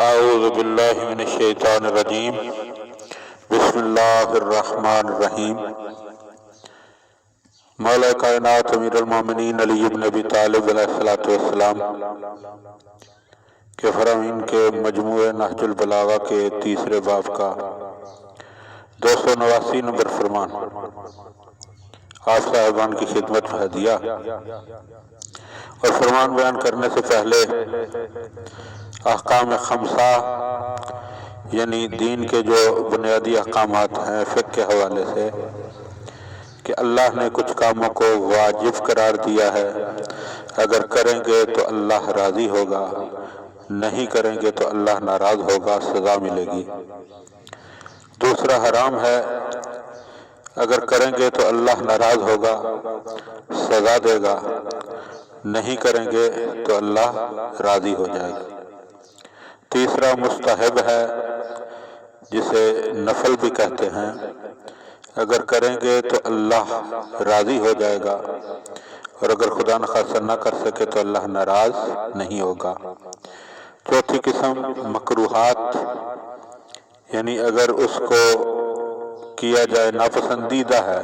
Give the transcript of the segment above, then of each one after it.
اعوذ باللہ من الشیطان الرجیم بسم اللہ الرحمن الرحیم۔ مولا کائنات امیر المومنین علی بن ابی طالب علیہ السلام کے فرامین کے مجموعہ نہج البلاغہ کے تیسرے باب کا 289 نمبر فرمان آپ صاحبان کی خدمت میں ہدیہ۔ اور فرمان بیان کرنے سے پہلے احکام خمسہ یعنی دین کے جو بنیادی احکامات ہیں فقہ کے حوالے سے کہ اللہ نے کچھ کاموں کو واجب قرار دیا ہے، اگر کریں گے تو اللہ راضی ہوگا، نہیں کریں گے تو اللہ ناراض ہوگا، سزا ملے گی۔ دوسرا حرام ہے، اگر کریں گے تو اللہ ناراض ہوگا، سزا دے گا، نہیں کریں گے تو اللہ راضی ہو جائے گا۔ تیسرا مستحب ہے جسے نفل بھی کہتے ہیں، اگر کریں گے تو اللہ راضی ہو جائے گا، اور اگر خدا نخواستہ نہ کر سکے تو اللہ ناراض نہیں ہوگا۔ چوتھی قسم مکروہات یعنی اگر اس کو کیا جائے ناپسندیدہ ہے،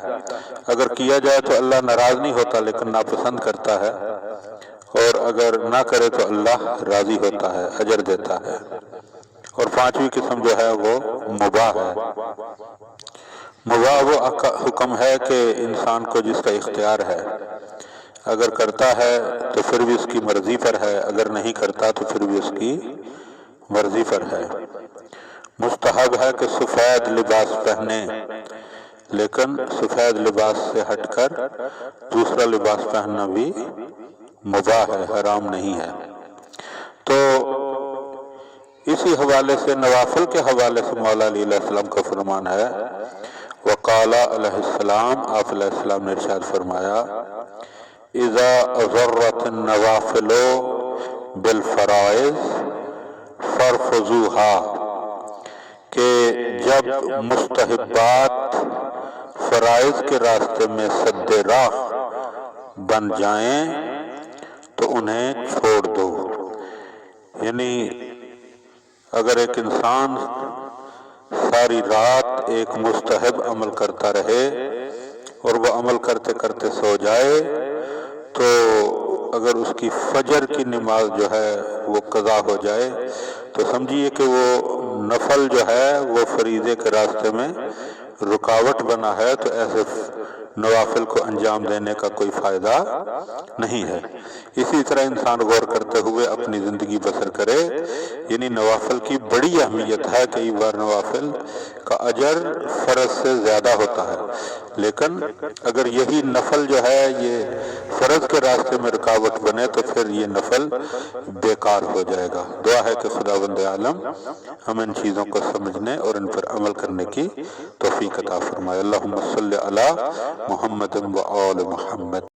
اگر کیا جائے تو اللہ ناراض نہیں ہوتا لیکن ناپسند کرتا ہے، اور اگر نہ کرے تو اللہ راضی ہوتا ہے، اجر دیتا ہے۔ اور پانچویں قسم جو ہے وہ مباح ہے۔ مباح وہ حکم ہے کہ انسان کو جس کا اختیار ہے، اگر کرتا ہے تو پھر بھی اس کی مرضی پر ہے، اگر نہیں کرتا تو پھر بھی اس کی مرضی پر ہے۔ مستحب ہے کہ سفید لباس پہنے، لیکن سفید لباس سے ہٹ کر دوسرا لباس پہننا بھی مباح ہے، حرام نہیں ہے۔ تو اسی حوالے سے نوافل کے حوالے سے مولا علی علیہ السلام کا فرمان ہے، وقال علیہ السلام، آپ علیہ السلام نے ارشاد فرمایا، اذا اضرت النوافل بالفرائض فارفضوها، کہ جب مستحبات فرائض کے راستے میں سد راہ بن جائیں تو انہیں چھوڑ دو۔ یعنی اگر ایک انسان ساری رات ایک مستحب عمل کرتا رہے اور وہ عمل کرتے کرتے سو جائے، تو اگر اس کی فجر کی نماز جو ہے وہ قضا ہو جائے تو سمجھیے کہ وہ نفل جو ہے وہ فریضے کے راستے میں رکاوٹ بنا ہے، تو ایسے نوافل کو انجام دینے کا کوئی فائدہ نہیں ہے۔ اسی طرح انسان غور کرتے ہوئے اپنی زندگی بسر کرے، یعنی نوافل کی بڑی اہمیت ہے۔ کئی بار نوافل کا اجر فرض سے زیادہ ہوتا ہے، لیکن اگر یہی نفل جو ہے یہ فرض کے راستے میں رکاوٹ بنے تو پھر یہ نفل بیکار ہو جائے گا۔ دعا ہے کہ خداوند عالم ہم ان چیزوں کو سمجھنے اور ان پر عمل کرنے کی توفیق عطا فرمائے۔ اللہم صلی علی محمد و آل محمد۔